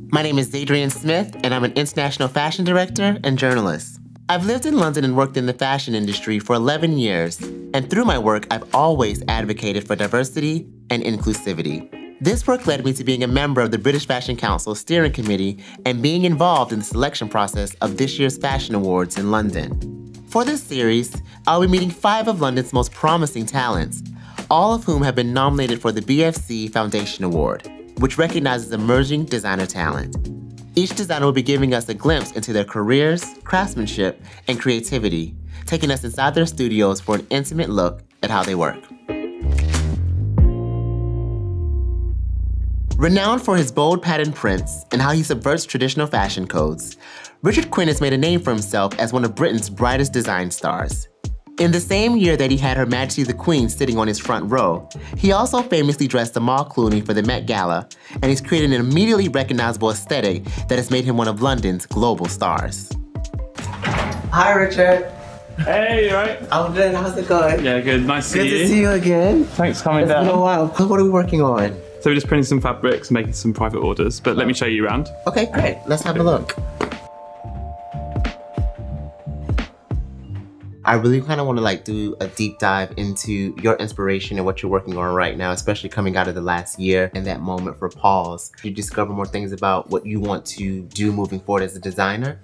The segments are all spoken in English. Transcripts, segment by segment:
My name is Zadrian Smith, and I'm an international fashion director and journalist. I've lived in London and worked in the fashion industry for 11 years, and through my work, I've always advocated for diversity and inclusivity. This work led me to being a member of the British Fashion Council Steering Committee and being involved in the selection process of this year's Fashion Awards in London. For this series, I'll be meeting 5 of London's most promising talents, all of whom have been nominated for the BFC Foundation Award, which recognizes emerging designer talent. Each designer will be giving us a glimpse into their careers, craftsmanship, and creativity, taking us inside their studios for an intimate look at how they work. Renowned for his bold pattern prints and how he subverts traditional fashion codes, Richard Quinn has made a name for himself as one of Britain's brightest design stars. In the same year that he had Her Majesty the Queen sitting on his front row, he also famously dressed Amal Clooney for the Met Gala, and he's created an immediately recognizable aesthetic that has made him one of London's global stars. Hi, Richard. Hey, you alright? I'm good. How's it going? Yeah, good. Nice to see you. Good to see you again. Thanks for coming down. It's been a while. What are we working on? So we're just printing some fabrics and making some private orders, but let me show you around. Okay, great. Let's have a look. I really kind of want to do a deep dive into your inspiration and what you're working on right now, especially coming out of the last year and that moment for pause. You discover more things about what you want to do moving forward as a designer?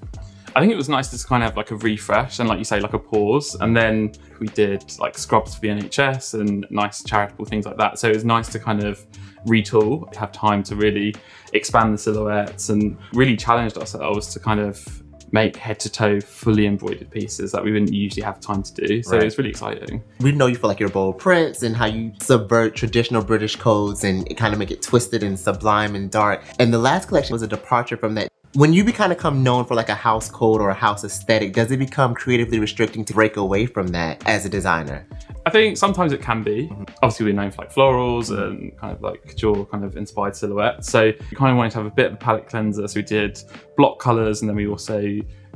I think it was nice to kind of have a refresh and, like you say, a pause. And then we did scrubs for the NHS and nice charitable things like that. So it was nice to kind of retool, have time to really expand the silhouettes and really challenged ourselves to kind of make head-to-toe fully embroidered pieces that we wouldn't usually have time to do. So It was really exciting. We know you for your bold prints and how you subvert traditional British codes and kind of make it twisted and sublime and dark. And the last collection was a departure from that. When you kind of become known for a house code or a house aesthetic, does it become creatively restricting to break away from that as a designer? I think sometimes it can be. Obviously we're known for florals and kind of couture kind of inspired silhouettes. So we kind of wanted to have a bit of a palette cleanser. So we did block colors and then we also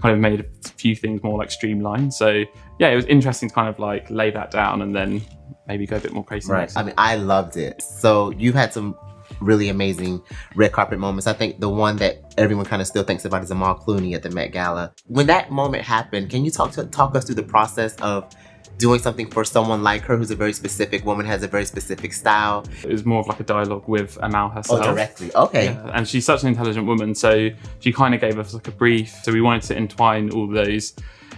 kind of made a few things more streamlined. So yeah, it was interesting to kind of lay that down and then maybe go a bit more crazy. Right. I mean, I loved it. So you've had some really amazing red carpet moments. I think the one that everyone kind of still thinks about is Amal Clooney at the Met Gala. When that moment happened, can you talk us through the process of doing something for someone like her who's a very specific woman, has a very specific style? It was more of a dialogue with Amal herself. Oh, directly, okay. Yeah. And she's such an intelligent woman, so she kind of gave us a brief. So we wanted to entwine all those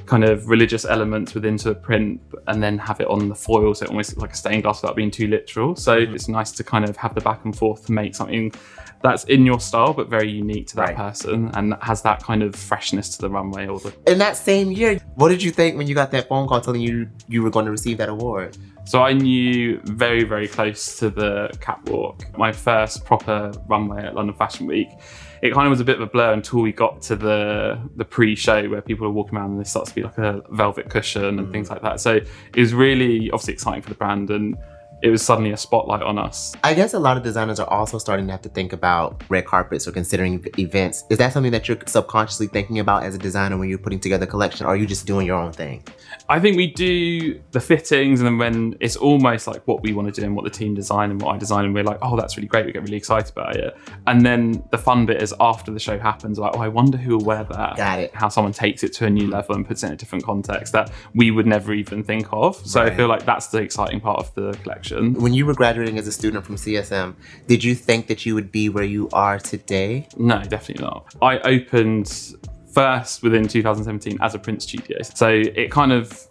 kind of religious elements within a print and then have it on the foil so it almost looks like a stained glass without being too literal. So it's nice to kind of have the back and forth to make something that's in your style but very unique to that person and has that kind of freshness to the runway. In that same year, what did you think when you got that phone call telling you you were going to receive that award? So I knew very, very close to the catwalk. My first proper runway at London Fashion Week, it kind of was a bit of a blur until we got to the pre-show where people are walking around and there starts to be a velvet cushion and things like that. So it was really obviously exciting for the brand and it was suddenly a spotlight on us. I guess a lot of designers are also starting to have to think about red carpets or considering events. Is that something that you're subconsciously thinking about as a designer when you're putting together a collection, or are you just doing your own thing? I think we do the fittings and then when it's almost what we want to do and what the team design and what I design and we're oh, that's really great, we get really excited about it. And then the fun bit is after the show happens, oh, I wonder who will wear that. Got it. How someone takes it to a new level and puts it in a different context that we would never even think of. So I feel that's the exciting part of the collection. When you were graduating as a student from CSM, did you think that you would be where you are today? No, definitely not. I opened first within 2017 as a print studio. So it kind of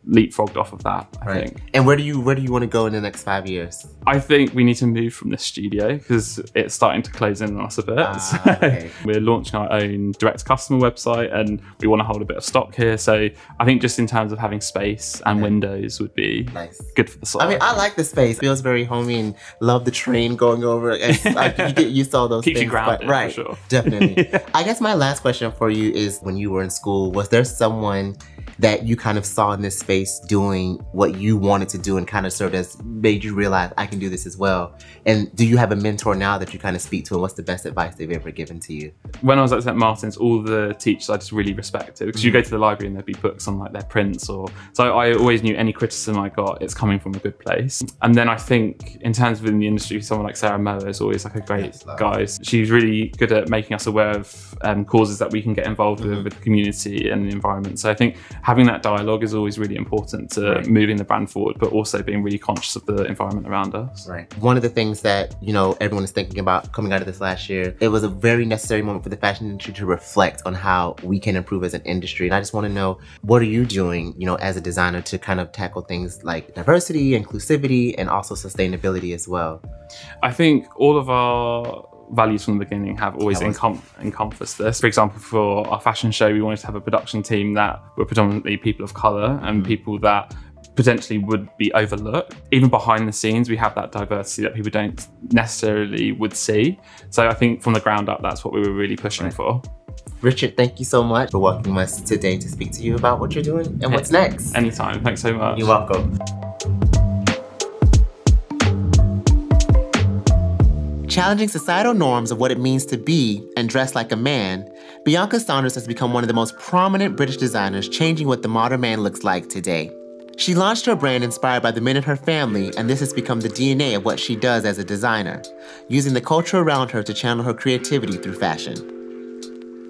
leapfrogged off of that, I think. And where do you want to go in the next 5 years? I think we need to move from this studio because it's starting to close in on us a bit. Okay. We're launching our own direct customer website and we want to hold a bit of stock here. So I think just in terms of having space and windows would be good for the soul. I mean, I like the space. It feels very homey and love the train going over. You get used to all those things. Keeps you grounded, right, for sure. Definitely. I guess my last question for you is, when you were in school, was there someone that you kind of saw in this space doing what you wanted to do and kind of sort of made you realize I can do this as well? And do you have a mentor now that you kind of speak to, and what's the best advice they've ever given to you? When I was at St. Martin's, all the teachers I just really respected, because you go to the library and there'd be books on like their prints, so I always knew any criticism I got, it's coming from a good place. And then I think in terms of in the industry, someone like Sarah Moa is always like a great guide. She's really good at making us aware of causes that we can get involved with the community and the environment. So I think having that dialogue is always really important to moving the brand forward, but also being really conscious of the environment around us. Right. One of the things that, you know, everyone is thinking about coming out of this last year, it was a very necessary moment for the fashion industry to reflect on how we can improve as an industry. And I just want to know, what are you doing, you know, as a designer to kind of tackle things like diversity, inclusivity, and also sustainability as well? I think all of our values from the beginning have always encompassed this. For example, for our fashion show, we wanted to have a production team that were predominantly people of colour and people that potentially would be overlooked. Even behind the scenes, we have that diversity that people don't necessarily would see. So I think from the ground up, that's what we were really pushing for. Richard, thank you so much for welcoming us today to speak to you about what you're doing and what's next. Anytime, thanks so much. You're welcome. Challenging societal norms of what it means to be and dress like a man, Bianca Saunders has become one of the most prominent British designers, changing what the modern man looks like today. She launched her brand inspired by the men in her family, and this has become the DNA of what she does as a designer, using the culture around her to channel her creativity through fashion.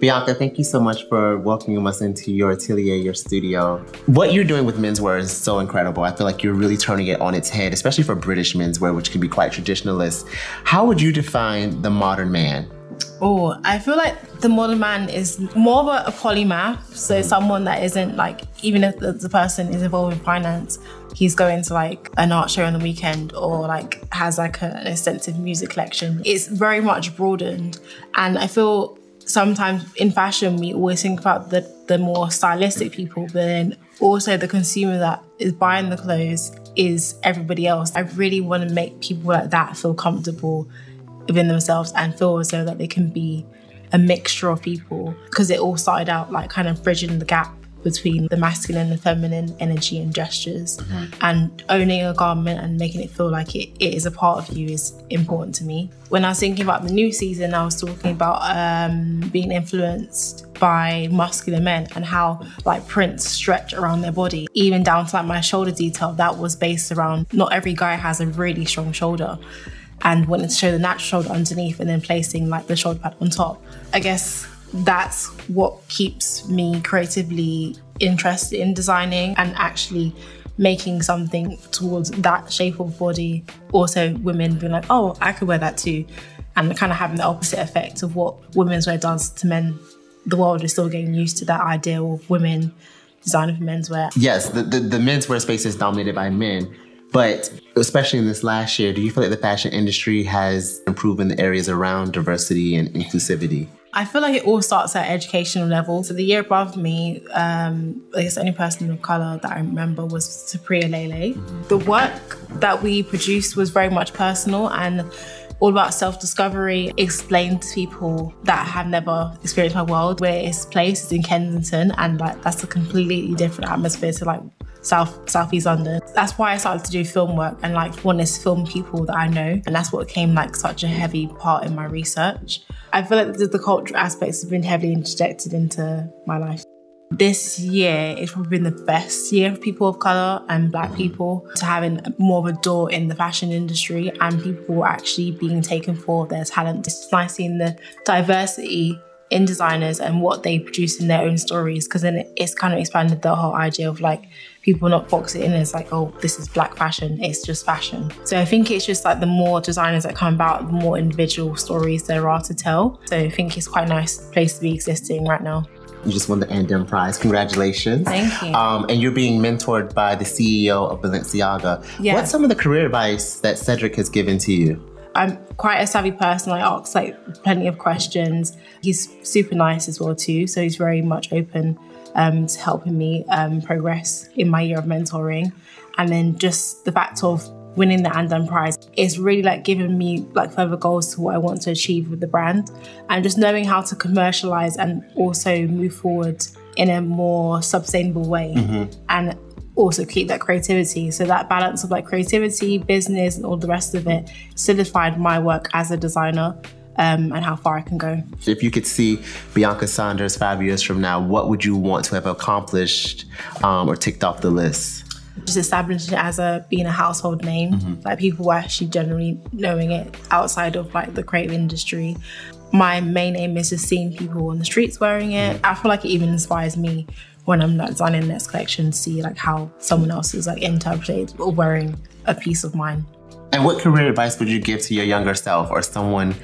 Bianca, thank you so much for welcoming us into your atelier, your studio. What you're doing with menswear is so incredible. I feel like you're really turning it on its head, especially for British menswear, which can be quite traditionalist. How would you define the modern man? Oh, I feel like the modern man is more of a polymath. So someone that isn't like, even if the person is involved in finance, he's going to like an art show on the weekend or like has like an extensive music collection. It's very much broadened. And I feel sometimes in fashion, we always think about the more stylistic people, but then also the consumer that is buying the clothes is everybody else. I really want to make people like that feel comfortable within themselves and feel as though that they can be a mixture of people, because it all started out like kind of bridging the gap between the masculine and feminine energy and gestures. And owning a garment and making it feel like it is a part of you is important to me. When I was thinking about the new season, I was talking about being influenced by muscular men and how like prints stretch around their body, even down to like my shoulder detail. That was based around not every guy has a really strong shoulder, and wanting to show the natural shoulder underneath and then placing like the shoulder pad on top. I guess that's what keeps me creatively interested in designing and actually making something towards that shape of body. Also women being like, oh, I could wear that too. And kind of having the opposite effect of what women's wear does to men. The world is still getting used to that idea of women designing for menswear. Yes, the menswear space is dominated by men. But especially in this last year, do you feel like the fashion industry has improved in the areas around diversity and inclusivity? I feel like it all starts at educational level. So the year above me, I guess the only person of colour that I remember was Supriya Lele. The work that we produced was very much personal and all about self-discovery, explained to people that have never experienced my world, where it's placed is in Kensington, and like that's a completely different atmosphere to like Southeast London. That's why I started to do film work and like wanted to film people that I know, and that's what became like such a heavy part in my research. I feel like the cultural aspects have been heavily interjected into my life. This year, it's probably been the best year for people of colour and Black people to having more of a door in the fashion industry and people actually being taken for their talent. It's nice seeing the diversity in designers and what they produce in their own stories, because then it's kind of expanded the whole idea of like people not box it in as like, oh, this is Black fashion, it's just fashion. So I think it's just like the more designers that come about, the more individual stories there are to tell. So I think it's quite a nice place to be existing right now. You just won the Andem Prize. Congratulations. Thank you. And you're being mentored by the CEO of Balenciaga. Yeah. What's some of the career advice that Cedric has given to you? I'm quite a savvy person. I ask like plenty of questions. He's super nice as well too. So he's very much open to helping me progress in my year of mentoring. And then just the fact of winning the Andem Prize is really like giving me like further goals to what I want to achieve with the brand, and just knowing how to commercialize and also move forward in a more sustainable way and also keep that creativity. So that balance of like creativity, business, and all the rest of it solidified my work as a designer and how far I can go. If you could see Bianca Saunders 5 years from now, what would you want to have accomplished or ticked off the list? Just establishing it as being a household name, like people were actually generally knowing it outside of like the creative industry. My main aim is just seeing people on the streets wearing it. I feel like it even inspires me when I'm like designing the next collection, see like how someone else is like interpreting or wearing a piece of mine. And what career advice would you give to your younger self or someone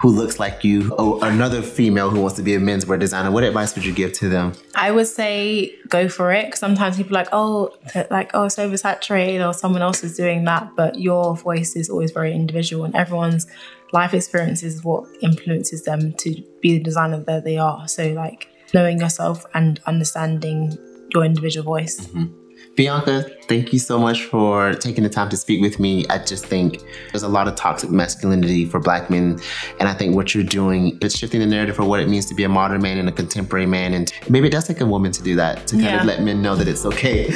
who looks like you or another female who wants to be a menswear designer? What advice would you give to them? I would say go for it. Because sometimes people are like, oh, it's oversaturated or someone else is doing that. But your voice is always very individual and everyone's life experience is what influences them to be the designer that they are. So like knowing yourself and understanding your individual voice. Bianca, thank you so much for taking the time to speak with me. I just think there's a lot of toxic masculinity for Black men. And I think what you're doing is shifting the narrative for what it means to be a modern man and a contemporary man. And maybe it does take a woman to do that, to kind of let men know that it's okay.